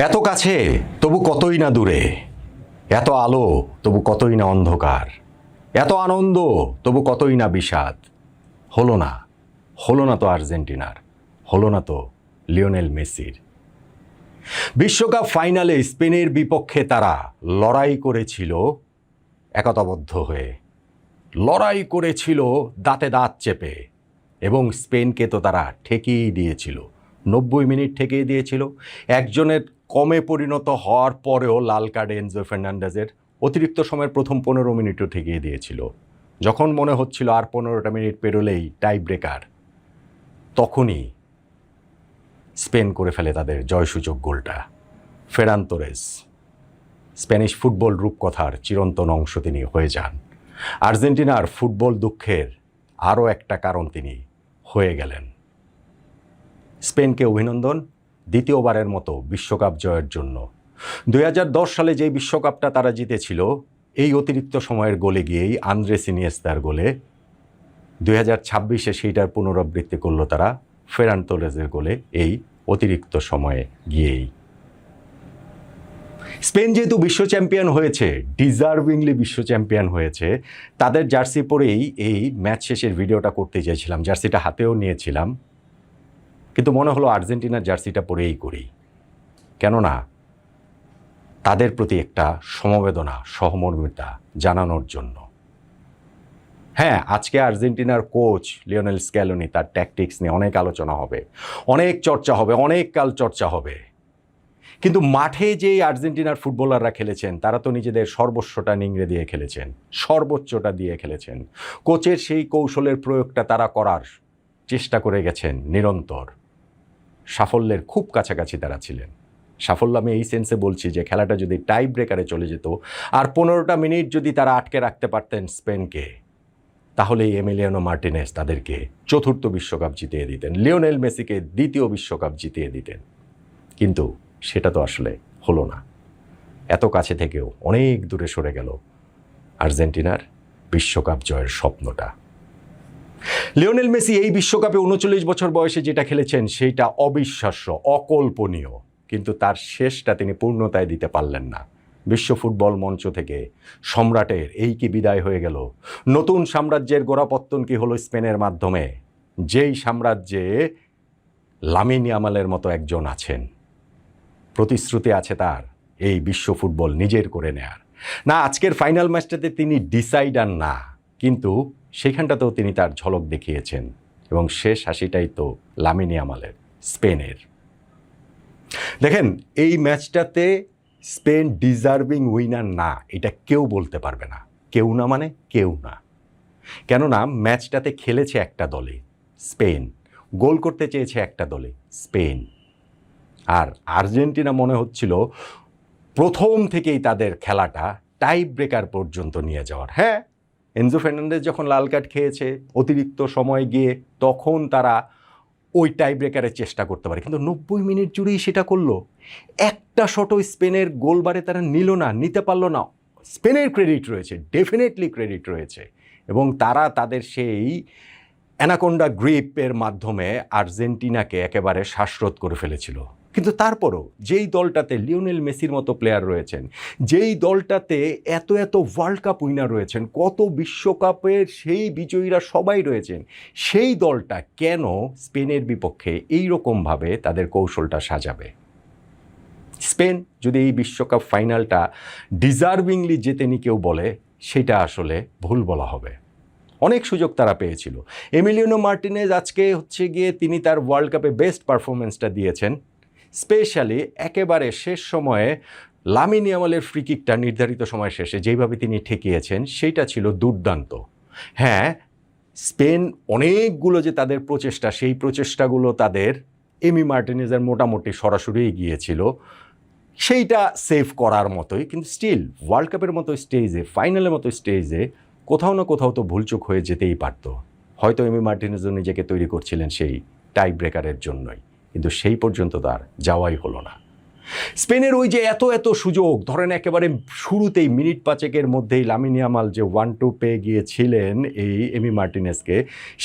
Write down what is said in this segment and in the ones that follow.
এত কাছে তবু কতই না দূরে, এত আলো তবু কতই না অন্ধকার, এত আনন্দ তবু কতই না বিষাদ। হলো না তো আর্জেন্টিনার, হলো না তো লিওনেল মেসির। বিশ্বকাপ ফাইনালে স্পেনের বিপক্ষে তারা লড়াই করেছিল একতাবদ্ধ হয়ে, লড়াই করেছিল দাঁতে দাঁত চেপে, এবং স্পেনকে তো তারা ঠেকিয়েই দিয়েছিল। 90 মিনিট ঠেকিয়ে দিয়েছিল। একজনের কমে পরিণত হওয়ার পরেও লাল কার্ডে এনজো ফার্নান্ডেজের অতিরিক্ত সময়ের প্রথম 15 মিনিটও ঠেকিয়ে দিয়েছিল। যখন মনে হচ্ছিল আর 15টা মিনিট পেরোলেই টাই ব্রেকার, তখনই স্পেন করে ফেলে তাদের জয়সূচক গোলটা। ফেরান তোরেস স্প্যানিশ ফুটবল রূপকথার চিরন্তন অংশ তিনি হয়ে যান। আর্জেন্টিনার ফুটবল দুঃখের আরও একটা কারণ তিনি হয়ে গেলেন। স্পেনকে অভিনন্দন দ্বিতীয়বারের মতো বিশ্বকাপ জয়ের জন্য। 2010 সালে যেই বিশ্বকাপটা তারা জিতেছিল, এই অতিরিক্ত সময়ের গোলে গিয়েই, আন্দ্রেস ইনিয়েস্তার গোলে, 2026-এ সেইটার পুনরাবৃত্তি করলো তারা ফেরান তোরেসের গোলে এই অতিরিক্ত সময়ে গিয়েই। স্পেন যেহেতু বিশ্ব চ্যাম্পিয়ন হয়েছে, ডিজার্ভিংলি বিশ্ব চ্যাম্পিয়ন হয়েছে, তাদের জার্সি পরেই এই ম্যাচ শেষের ভিডিওটা করতে চেয়েছিলাম। জার্সিটা হাতেও নিয়েছিলাম, কিন্তু মনে হলো আর্জেন্টিনার জার্সিটা পরেই করি, কেননা তাদের প্রতি একটা সমবেদনা, সহমর্মিতা জানানোর জন্য। হ্যাঁ, আজকে আর্জেন্টিনার কোচ লিওনেল স্ক্যালোনি, তার ট্যাকটিক্স নিয়ে অনেক আলোচনা হবে, অনেক চর্চা হবে, অনেক কাল চর্চা হবে, কিন্তু মাঠে যেই আর্জেন্টিনার ফুটবলাররা খেলেছেন, তারা তো নিজেদের সর্বস্বটা নিংড়ে দিয়ে খেলেছেন, সর্বোচ্চটা দিয়ে খেলেছেন। কোচের সেই কৌশলের প্রয়োগটা তারা করার চেষ্টা করে গেছেন নিরন্তর। সাফল্যের খুব কাছাকাছি তারা ছিলেন। সাফল্য আমি এই সেন্সে বলছি যে খেলাটা যদি টাই ব্রেকারে চলে যেত আর 15টা মিনিট যদি তারা আটকে রাখতে পারতেন স্পেনকে, তাহলে এমিলিয়ানো মার্টিনেজ তাদেরকে চতুর্থ বিশ্বকাপ জিতিয়ে দিতেন, লিওনেল মেসিকে দ্বিতীয় বিশ্বকাপ জিতিয়ে দিতেন। কিন্তু সেটা তো আসলে হলো না। এত কাছে থেকেও অনেক দূরে সরে গেল আর্জেন্টিনার বিশ্বকাপ জয়ের স্বপ্নটা। লিওনেল মেসি এই বিশ্বকাপে 39 বছর বয়সে যেটা খেলেছেন সেইটা অবিশ্বাস্য, অকল্পনীয়, কিন্তু তার শেষটা তিনি পূর্ণতায় দিতে পারলেন না। বিশ্ব ফুটবল মঞ্চ থেকে সম্রাটের এই কি বিদায় হয়ে গেল? নতুন সাম্রাজ্যের গোড়াপত্তন কি হলো স্পেনের মাধ্যমে? যেই সাম্রাজ্যে লামিন ইয়ামালের মতো একজন আছেন, প্রতিশ্রুতি আছে তার এই বিশ্ব ফুটবল নিজের করে নেয়ার। না, আজকের ফাইনাল ম্যাচটাতে তিনি ডিসাইডার না, কিন্তু সেখানটাতেও তিনি তার ঝলক দেখিয়েছেন, এবং শেষ হাসিটাই তো লামিন ইয়ামালের, স্পেনের। দেখেন, এই ম্যাচটাতে স্পেন ডিজার্ভিং উইনার না, এটা কেউ বলতে পারবে না। কেউ না মানে কেউ না। কেননা ম্যাচটাতে খেলেছে একটা দলে, স্পেন, গোল করতে চেয়েছে একটা দলে, স্পেন। আর আর্জেন্টিনা মনে হচ্ছিল প্রথম থেকেই তাদের খেলাটা টাই ব্রেকার পর্যন্ত নিয়ে যাওয়ার। হ্যাঁ, এনজো ফার্নান্ডেজ যখন লাল কার্ড খেয়েছে অতিরিক্ত সময় গিয়ে, তখন তারা ওই টাই ব্রেকারের চেষ্টা করতে পারে, কিন্তু 90 মিনিট জুড়েই সেটা করলো। একটা শটও স্পেনের গোলবারে তারা নিতে পারলো না। স্পেনের ক্রেডিট রয়েছে, ডেফিনেটলি ক্রেডিট রয়েছে, এবং তারা তাদের সেই অ্যানাকোন্ডা গ্রিপের মাধ্যমে আর্জেন্টিনাকে একেবারে শ্বাসরোধ করে ফেলেছিল। কিন্তু তারপরও যেই দলটাতে লিওনেল মেসির মতো প্লেয়ার রয়েছেন, যেই দলটাতে এত এত ওয়ার্ল্ড কাপ উইনার রয়েছেন, কত বিশ্বকাপের সেই বিজয়ীরা সবাই রয়েছেন, সেই দলটা কেন স্পেনের বিপক্ষে এই রকমভাবে তাদের কৌশলটা সাজাবে? স্পেন যদি এই বিশ্বকাপ ফাইনালটা ডিজার্ভিংলি জেতেনি কেউ বলে, সেটা আসলে ভুল বলা হবে। অনেক সুযোগ তারা পেয়েছিল। এমিলিয়ানো মার্টিনেজ আজকে গিয়ে তিনি তার ওয়ার্ল্ড কাপে বেস্ট পারফরমেন্সটা দিয়েছেন। স্পেশালি একেবারে শেষ সময়ে লামিন ইয়ামালের ফ্রি কিকটা নির্ধারিত সময় শেষে যেইভাবে তিনি ঠেকিয়েছেন, সেইটা ছিল দুর্দান্ত। হ্যাঁ, স্পেন অনেকগুলো যে তাদের প্রচেষ্টা, সেই প্রচেষ্টাগুলো তাদের এমি মার্টিনেজের মোটামুটি সরাসরি গিয়েছিল, সেইটা সেভ করার মতোই, কিন্তু স্টিল ওয়ার্ল্ড কাপের মতো স্টেজে, ফাইনালের মতো স্টেজে কোথাও না কোথাও তো ভুলচুক হয়ে যেতেই পারত। হয়তো এমি মার্টিনেজও নিজেকে তৈরি করছিলেন সেই টাই ব্রেকারের জন্যই, কিন্তু সেই পর্যন্ত তার যাওয়াই হলো না। স্পেনের ওই যে এত এত সুযোগ, ধরেন একেবারে শুরুতেই মিনিট 5 মধ্যেই লামিন ইয়ামাল যে 1-2 পেয়ে গিয়েছিলেন এই এমি মার্টিনেজকে,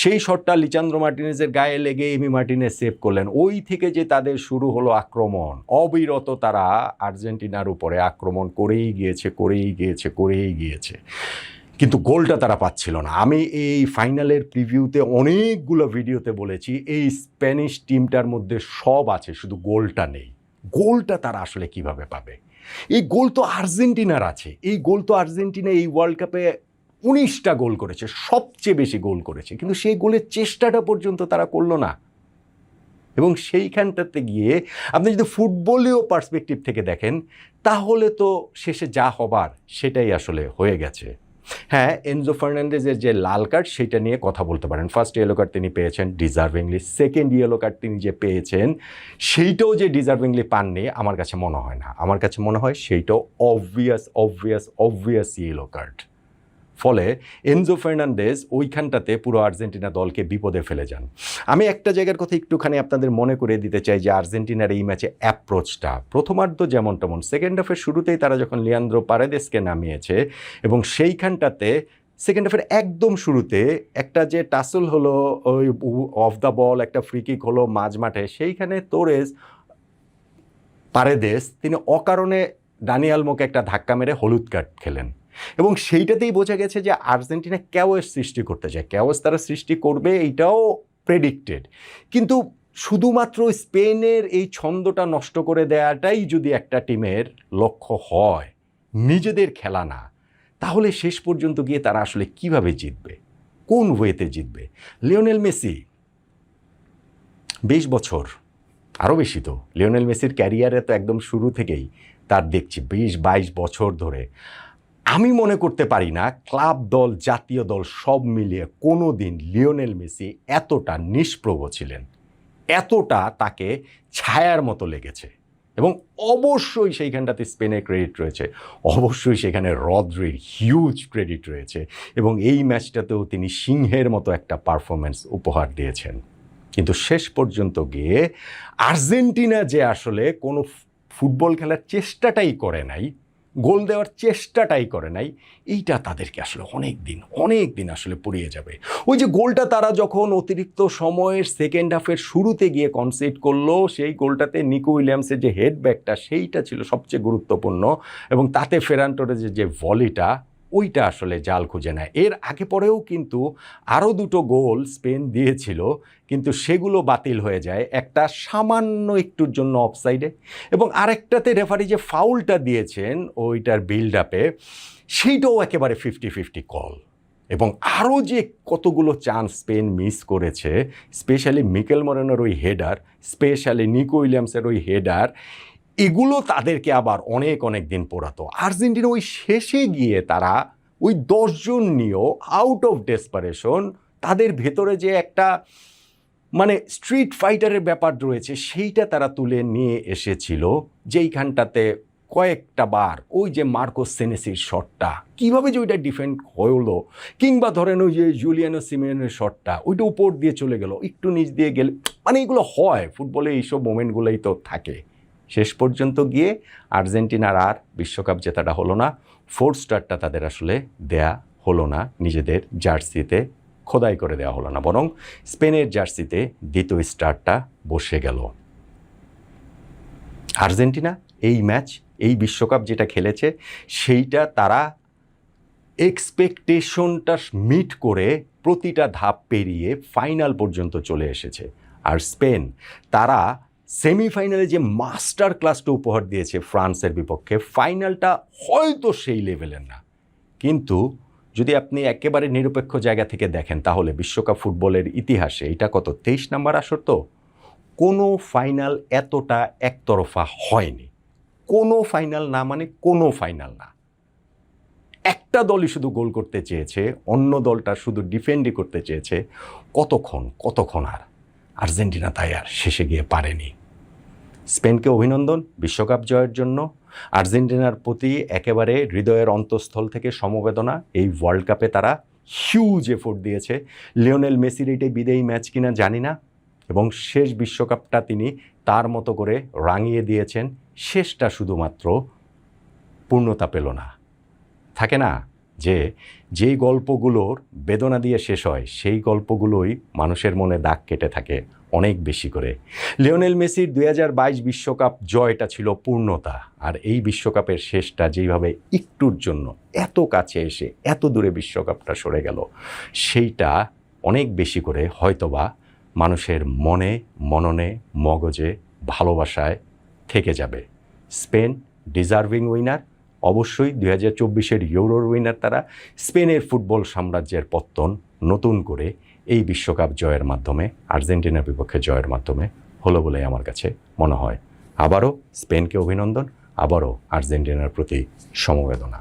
সেই শটটা লিচান্দ্রো মার্টিনেজের গায়ে লেগে এমি মার্টিনেজ সেভ করলেন। ওই থেকে যে তাদের শুরু হলো আক্রমণ, অবিরত তারা আর্জেন্টিনার উপরে আক্রমণ করেই গিয়েছে, কিন্তু গোলটা তারা পাচ্ছিল না। আমি এই ফাইনালের প্রিভিউতে অনেকগুলো ভিডিওতে বলেছি এই স্প্যানিশ টিমটার মধ্যে সব আছে, শুধু গোলটা নেই। গোলটা তারা আসলে কিভাবে পাবে? এই গোল তো আর্জেন্টিনার আছে। এই গোল তো আর্জেন্টিনা এই ওয়ার্ল্ড কাপে 19টা গোল করেছে, সবচেয়ে বেশি গোল করেছে, কিন্তু সেই গোলের চেষ্টাটা পর্যন্ত তারা করলো না। এবং সেইখানটাতে গিয়ে আপনি যদি ফুটবলীয় পার্সপেক্টিভ থেকে দেখেন, তাহলে তো শেষে যা হবার সেটাই আসলে হয়ে গেছে। হ্যাঁ, এনজো ফার্নান্ডেজের যে লাল কার্ড সেটা নিয়ে কথা বলতে পারেন। ফার্স্ট ইয়েলো কার্ড তিনি পেয়েছেন ডিজার্ভিংলি, সেকেন্ড ইয়েলো কার্ড তিনি যে পেয়েছেন সেইটাও যে ডিজার্ভিংলি পাননি আমার কাছে মনে হয় না। আমার কাছে মনে হয় সেইটাও অবভিয়াস ইয়েলো কার্ড। ফলে এনজো ফার্নান্ডেজ ওইখানটাতে পুরো আর্জেন্টিনা দলকে বিপদে ফেলে যান। আমি একটা জায়গার কথা একটুখানি আপনাদের মনে করে দিতে চাই যে আর্জেন্টিনার এই ম্যাচে অ্যাপ্রোচটা প্রথমার্ধ যেমন তেমন, সেকেন্ড হাফের শুরুতেই তারা যখন লিয়ান্দ্রো পারেদেসকে নামিয়েছে এবং সেইখানটাতে সেকেন্ড হাফের একদম শুরুতে একটা যে টাসল হলো ওই অফ দ্য বল, একটা ফ্রি কিক হলো মাঝ মাঠে, সেইখানে তোরেস পারেদেস তিনি অকারণে দানি অলমোকে একটা ধাক্কা মেরে হলুদ কার্ড খেলেন। এবং সেইটাতেই বোঝা গেছে যে আর্জেন্টিনা ক্যাওস সৃষ্টি করতে চায়, ক্যাওস তারা সৃষ্টি করবে এইটাও প্রেডিক্টেড, কিন্তু শুধুমাত্র স্পেনের এই ছন্দটা নষ্ট করে দেওয়াটাই যদি একটা টিমের লক্ষ্য হয়, নিজেদের খেলা না, তাহলে শেষ পর্যন্ত গিয়ে তারা আসলে কিভাবে জিতবে, কোন ওয়েতে জিতবে? লিওনেল মেসি 20 বছর, আরও বেশি তো, লিওনেল মেসির ক্যারিয়ারে তো একদম শুরু থেকেই তার দেখছি 20-22 বছর ধরে। আমি মনে করতে পারি না ক্লাব দল, জাতীয় দল সব মিলিয়ে কোনো দিন লিওনেল মেসি এতটা নিষ্প্রভ ছিলেন, এতটা তাকে ছায়ার মতো লেগেছে। এবং অবশ্যই সেইখানটাতে স্পেনের ক্রেডিট রয়েছে, অবশ্যই সেখানে রদ্রির হিউজ ক্রেডিট রয়েছে, এবং এই ম্যাচটাতেও তিনি সিংহের মতো একটা পারফরমেন্স উপহার দিয়েছেন। কিন্তু শেষ পর্যন্ত গিয়ে আর্জেন্টিনা যে আসলে কোনো ফুটবল খেলার চেষ্টাটাই করে নাই, গোল দেওয়ার চেষ্টাটাই করে নাই, এইটা তাদেরকে আসলে অনেক দিন আসলে পুড়িয়ে যাবে। ওই যে গোলটা তারা যখন অতিরিক্ত সময়ের সেকেন্ড হাফের শুরুতে গিয়ে কনসিড করলো, সেই গোলটাতে নিকো উইলিয়ামসের যে হেডব্যাকটা সেইটা ছিল সবচেয়ে গুরুত্বপূর্ণ, এবং তাতে ফেরান টোরেজের যে ভলিটা ওইটা আসলে জাল খুঁজে নেয়। এর আগে পরেও কিন্তু আরও 2টো গোল স্পেন দিয়েছিল, কিন্তু সেগুলো বাতিল হয়ে যায়, একটা সামান্য একটুর জন্য অফসাইডে, এবং আরেকটাতে রেফারি যে ফাউলটা দিয়েছেন ওইটার বিল্ড আপে সেইটাও একেবারে 50-50 কল। এবং আরও যে কতগুলো চান্স স্পেন মিস করেছে, স্পেশালি মিকেল মরেনোর ওই হেডার, স্পেশালি নিকো উইলিয়ামসের ওই হেডার, এগুলো তাদেরকে আবার অনেক দিন পোড়াতো। আর্জেন্টিনা ওই শেষে গিয়ে তারা ওই 10 জন নিয়েও আউট অফ ডেসপারেশন, তাদের ভেতরে যে একটা মানে স্ট্রিট ফাইটারের ব্যাপার রয়েছে সেইটা তারা তুলে নিয়ে এসেছিল, যেইখানটাতে কয়েকটা বার ওই যে মার্কোস সেনেসির শটটা কীভাবে যে ওইটা ডিফেন্ড হলো, কিংবা ধরেন ওই যে জুলিয়ানো সিমেনের শটটা ওইটা উপর দিয়ে চলে গেল, একটু নিচ দিয়ে গেলে, মানে এগুলো হয় ফুটবলে, এইসব মোমেন্টগুলোই তো থাকে। শেষ পর্যন্ত গিয়ে আর্জেন্টিনার আর বিশ্বকাপ জেতাটা হলো না, 4 স্টারটা তাদের আসলে দেয়া হলো না, নিজেদের জার্সিতে খোদাই করে দেওয়া হলো না, বরং স্পেনের জার্সিতে 2য় স্টারটা বসে গেল। আর্জেন্টিনা এই ম্যাচ, এই বিশ্বকাপ যেটা খেলেছে সেইটা তারা এক্সপেকটেশনটা মিট করে প্রতিটা ধাপ পেরিয়ে ফাইনাল পর্যন্ত চলে এসেছে। আর স্পেন তারা সেমিফাইনালে যে মাস্টার ক্লাসটা উপহার দিয়েছে ফ্রান্সের বিপক্ষে, ফাইনালটা হয়তো সেই লেভেলের না, কিন্তু যদি আপনি একেবারে নিরপেক্ষ জায়গা থেকে দেখেন তাহলে বিশ্বকাপ ফুটবলের ইতিহাসে এটা কত 23 নম্বর আসর, তো কোনো ফাইনাল এতটা একতরফা হয়নি। কোনো ফাইনাল না মানে কোনো ফাইনাল না, একটা দলই শুধু গোল করতে চেয়েছে, অন্য দলটা শুধু ডিফেন্ডই করতে চেয়েছে, কতক্ষণ আর আর্জেন্টিনা তাই আর শেষে গিয়ে পারেনি। স্পেনকে অভিনন্দন বিশ্বকাপ জয়ের জন্য। আর্জেন্টিনার প্রতি একেবারে হৃদয়ের অন্তঃস্থল থেকে সমবেদনা। এই ওয়ার্ল্ড কাপে তারা হিউজ এফোর্ট দিয়েছে। লিওনেল মেসির এটাই বিদায়ী ম্যাচ কিনা জানি না, এবং শেষ বিশ্বকাপটা তিনি তার মতো করে রাঙিয়ে দিয়েছেন। শেষটা শুধুমাত্র পূর্ণতা পেল না। থাকে না যে যেই গল্পগুলোর বেদনা দিয়ে শেষ হয় সেই গল্পগুলোই মানুষের মনে দাগ কেটে থাকে অনেক বেশি করে। লিওনেল মেসির 2022 বিশ্বকাপ জয়টা ছিল পূর্ণতা, আর এই বিশ্বকাপের শেষটা যেইভাবে একটুর জন্য এত কাছে এসে এত দূরে বিশ্বকাপটা সরে গেল, সেইটা অনেক বেশি করে হয়তোবা মানুষের মনে, মননে, মগজে, ভালোবাসায় থেকে যাবে। স্পেন ডিজার্ভিং উইনার, অবশ্যই 2024-এর ইউরোর উইনার তারা। স্পেনের ফুটবল সাম্রাজ্যের পত্তন নতুন করে এই বিশ্বকাপ জয়ের মাধ্যমে, আর্জেন্টিনার বিপক্ষে জয়ের মাধ্যমে হলো বলে আমার কাছে মনে হয়। আবারও স্পেনকে অভিনন্দন, আবারও আর্জেন্টিনার প্রতি সমবেদনা।